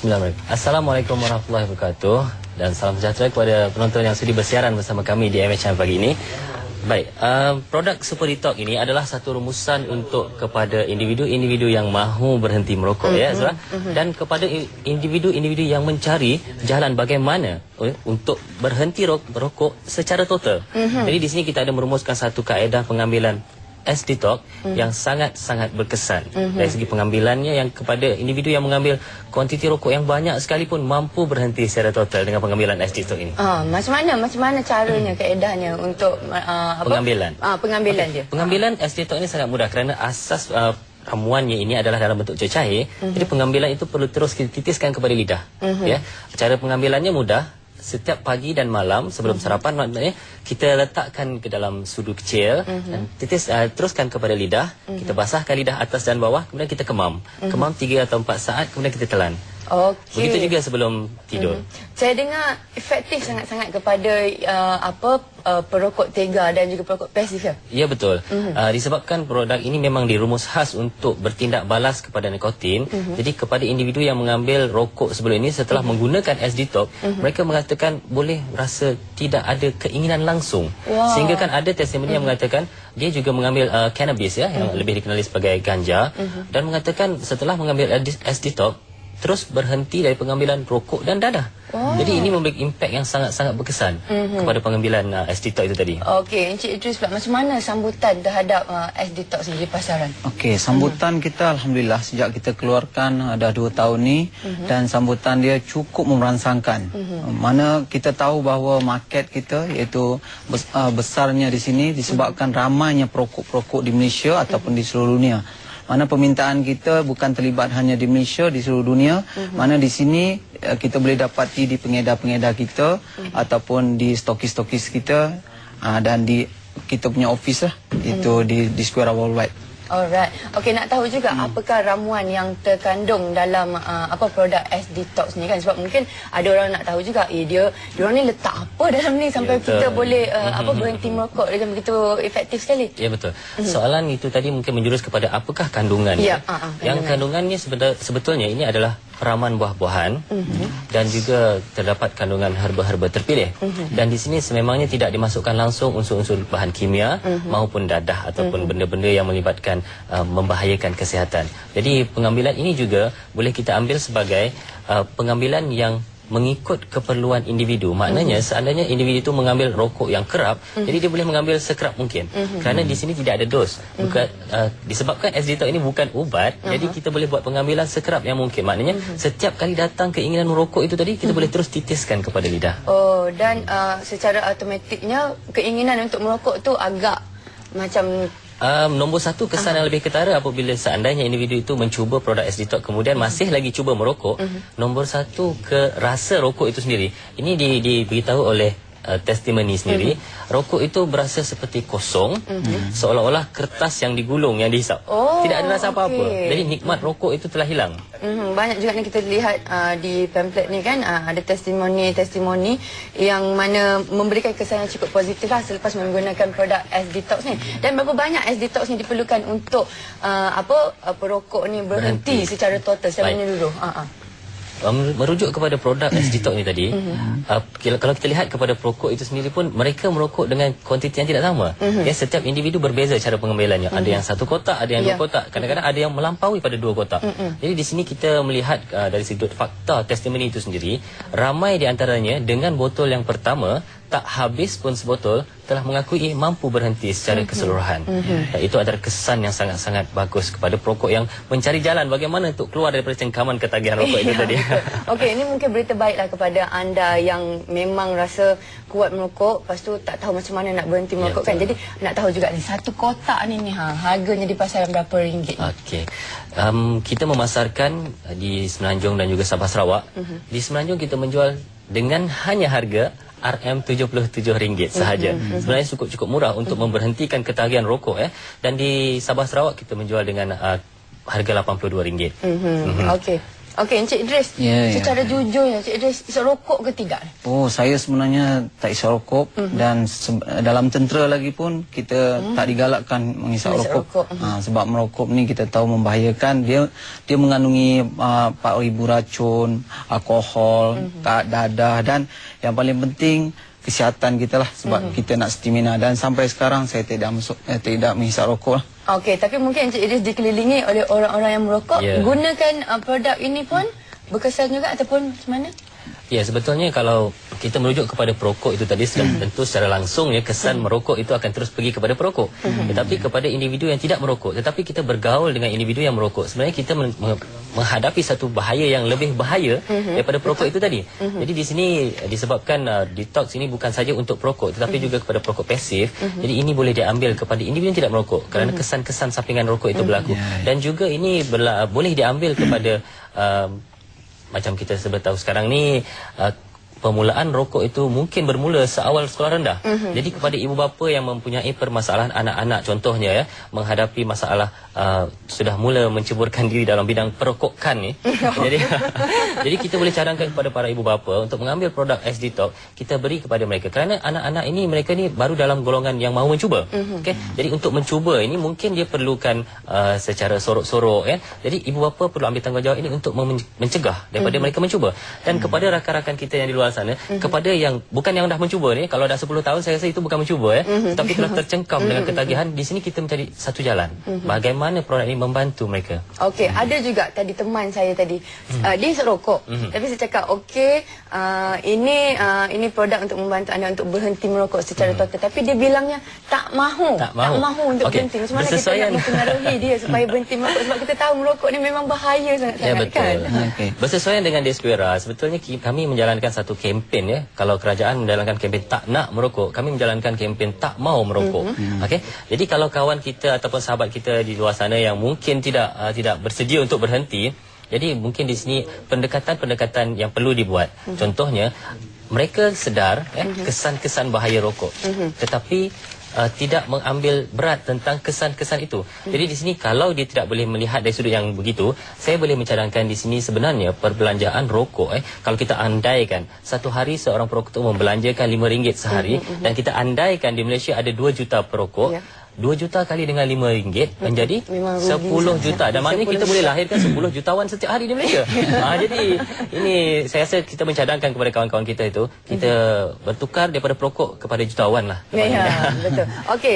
Bismillahirrahmanirrahim. Assalamualaikum warahmatullahi wabarakatuh dan salam sejahtera kepada penonton yang sudi bersiaran bersama kami di MHM pagi ini. Baik, produk Super Detox ini adalah satu rumusan untuk kepada individu-individu yang mahu berhenti merokok ya Azra, dan kepada individu-individu yang mencari jalan bagaimana untuk berhenti merokok secara total. Jadi di sini kita ada merumuskan satu kaedah pengambilan S-Detox yang sangat-sangat berkesan dari segi pengambilannya, yang kepada individu yang mengambil kuantiti rokok yang banyak sekalipun mampu berhenti secara total dengan pengambilan S-Detox ini. Macam mana caranya, kaedahnya untuk pengambilan? Pengambilan dia. Pengambilan S-Detox ini sangat mudah kerana asas ramuannya ini adalah dalam bentuk cair. Jadi pengambilan itu perlu terus kita titiskan kepada lidah. Ya, cara pengambilannya mudah. Setiap pagi dan malam sebelum sarapan, maknanya kita letakkan ke dalam sudu kecil dan teruskan kepada lidah. Kita basahkan lidah atas dan bawah, kemudian kita kemam. Kemam 3 atau 4 saat, kemudian kita telan. Begitu juga sebelum tidur. Saya dengar efektif sangat-sangat kepada perokok tega dan juga perokok pasif ya? Ya, betul. Disebabkan produk ini memang dirumus khas untuk bertindak balas kepada nikotin. Jadi kepada individu yang mengambil rokok sebelum ini, setelah menggunakan S-Detox, mereka mengatakan boleh rasa tidak ada keinginan langsung. Sehingga kan ada testimoni yang mengatakan dia juga mengambil cannabis ya, yang lebih dikenali sebagai ganja, dan mengatakan setelah mengambil S-Detox terus berhenti dari pengambilan rokok dan dadah. Jadi ini memberi impak yang sangat-sangat berkesan kepada pengambilan S-Detox itu tadi. Okey, Encik Idris pula, macam mana sambutan terhadap S-Detox di pasaran? Okey, sambutan kita Alhamdulillah sejak kita keluarkan dah 2 tahun ni, dan sambutan dia cukup merangsangkan. Mana kita tahu bahawa market kita iaitu besarnya di sini disebabkan ramainya perokok-perokok di Malaysia ataupun di seluruh dunia. Mana permintaan kita bukan terlibat hanya di Malaysia, di seluruh dunia. Mana di sini kita boleh dapati di pengedar-pengedar kita ataupun di stokis-stokis kita, dan di kita punya office lah, itu di Square Worldwide. Alright. Okey, nak tahu juga apakah ramuan yang terkandung dalam produk S-Detox ni kan, sebab mungkin ada orang nak tahu juga diorang ni letak apa dalam ni sampai kita boleh berhenti merokok dengan begitu efektif sekali. Ya, betul. Soalan itu tadi mungkin menjurus kepada apakah kandungannya. Yang kandungannya sebetulnya ini adalah ramuan buah-buahan dan juga terdapat kandungan herba-herba terpilih. Dan di sini sememangnya tidak dimasukkan langsung unsur-unsur bahan kimia maupun dadah ataupun benda-benda yang melibatkan membahayakan kesihatan. Jadi pengambilan ini juga boleh kita ambil sebagai pengambilan yang mengikut keperluan individu. Maknanya seandainya individu itu mengambil rokok yang kerap, jadi dia boleh mengambil sekerap mungkin. Kerana di sini tidak ada dos. Bukan disebabkan S-Detox ini bukan ubat, jadi kita boleh buat pengambilan sekerap yang mungkin. Maknanya setiap kali datang keinginan merokok itu tadi, kita boleh terus titiskan kepada lidah. Dan secara automatiknya keinginan untuk merokok tu agak macam nombor satu, kesan yang lebih ketara apabila seandainya individu itu mencuba produk S-Detox kemudian masih lagi cuba merokok. Nombor satu, ke rasa rokok itu sendiri. Ini diberitahu oleh testimoni sendiri. Rokok itu berasa seperti kosong, seolah-olah kertas yang digulung, yang dihisap. Tidak ada rasa apa-apa. Jadi nikmat rokok itu telah hilang. Banyak juga ni kita lihat di pamphlet ni kan, ada testimoni yang mana memberikan kesan yang cukup positif lah selepas menggunakan produk S-Detox ni. Dan berapa banyak S-Detox ni diperlukan untuk perokok ni berhenti secara total? Saya mana dulu? Merujuk kepada produk S-Detox ni tadi, kalau kita lihat kepada perokok itu sendiri pun, mereka merokok dengan kuantiti yang tidak sama. Ya, setiap individu berbeza cara pengambilannya. Ada yang 1 kotak, ada yang 2 kotak, kadang-kadang ada yang melampaui pada 2 kotak. Jadi di sini kita melihat dari sudut fakta testimoni itu sendiri, ramai di antaranya dengan botol yang pertama tak habis pun sebotol telah mengakui mampu berhenti secara keseluruhan. Itu adalah kesan yang sangat-sangat bagus kepada perokok yang mencari jalan bagaimana untuk keluar daripada cengkaman ketagihan rokok itu tadi. Okey, ini mungkin berita baiklah kepada anda yang memang rasa kuat merokok, lepas tu tak tahu macam mana nak berhenti merokok kan. Jadi nak tahu juga ni, 1 kotak ni harganya di pasaran berapa ringgit? Okey. Kita memasarkan di Semenanjung dan juga Sabah Sarawak. Di Semenanjung kita menjual dengan hanya harga RM77 sahaja. Sebenarnya cukup murah untuk memberhentikan ketagihan rokok Dan di Sabah Sarawak kita menjual dengan harga RM82. Okey. Okey, Encik Idris, secara jujurnya, Encik Idris isap rokok ke tidak? Oh, saya sebenarnya tak isap rokok dan dalam tentera lagi pun kita tak digalakkan mengisap rokok. Sebab merokok ni kita tahu membahayakan. Dia mengandungi 4,000 racun, alkohol, dadah dan yang paling penting kesihatan kita lah sebab kita nak stamina dan sampai sekarang saya tidak menghisap rokok lah. Okey, tapi mungkin Encik Idris dikelilingi oleh orang-orang yang merokok. Gunakan produk ini pun berkesan juga ataupun macam mana? Ya, sebetulnya kalau kita merujuk kepada perokok itu tadi, tentu secara langsung ya kesan merokok itu akan terus pergi kepada perokok. Tetapi kepada individu yang tidak merokok, tetapi kita bergaul dengan individu yang merokok, sebenarnya kita menghadapi satu bahaya yang lebih bahaya daripada perokok itu tadi. Jadi di sini disebabkan detox ini bukan saja untuk perokok tetapi juga kepada perokok pasif. Jadi ini boleh diambil kepada individu yang tidak merokok kerana kesan-kesan sampingan rokok itu berlaku. Dan juga ini boleh diambil kepada macam kita tahu sekarang ni permulaan rokok itu mungkin bermula seawal sekolah rendah. Jadi kepada ibu bapa yang mempunyai permasalahan anak-anak contohnya ya, menghadapi masalah sudah mula menceburkan diri dalam bidang perokokan ni. Jadi kita boleh cadangkan kepada para ibu bapa untuk mengambil produk S-Detox, kita beri kepada mereka kerana anak-anak ini mereka ni baru dalam golongan yang mahu mencuba. Okey. Jadi untuk mencuba ini mungkin dia perlukan secara sorok-sorok ya. Jadi ibu bapa perlu ambil tanggungjawab ini untuk mencegah daripada mereka mencuba. Dan kepada rakan-rakan kita yang di luar sana, kepada yang bukan yang dah mencuba ni, kalau dah 10 tahun saya rasa itu bukan mencuba ya, tapi telah tercengkam dengan ketagihan, di sini kita mencari satu jalan bagaimana produk ini membantu mereka. Okey, ada juga tadi teman saya tadi dia isap rokok, tapi saya cakap okey, ini produk untuk membantu anda untuk berhenti merokok secara total, tapi dia bilangnya tak mahu untuk berhenti. Macam mana kita nak mempengaruhi dia supaya berhenti merokok, sebab kita tahu merokok ni memang bahaya sangat-sangat kan. Bersesuaian dengan Despera, sebetulnya kami menjalankan satu kempen ya. Kalau kerajaan menjalankan kempen tak nak merokok, kami menjalankan kempen tak mau merokok. Okey. Jadi kalau kawan kita ataupun sahabat kita di luar sana yang mungkin tidak bersedia untuk berhenti, jadi mungkin di sini pendekatan-pendekatan yang perlu dibuat. Contohnya mereka sedar kesan-kesan bahaya rokok. Tetapi tidak mengambil berat tentang kesan-kesan itu. Jadi di sini kalau dia tidak boleh melihat dari sudut yang begitu, saya boleh mencadangkan di sini sebenarnya perbelanjaan rokok kalau kita andaikan satu hari seorang perokok itu membelanjakan RM5 sehari dan kita andaikan di Malaysia ada 2 juta perokok, 2 juta kali dengan RM5 menjadi 10 juta. Dan maknanya kita boleh lahirkan 10 jutawan setiap hari di Malaysia. Jadi ini saya rasa kita mencadangkan kepada kawan-kawan kita itu, kita bertukar daripada perokok kepada jutawan lah. Ya, betul. Okey.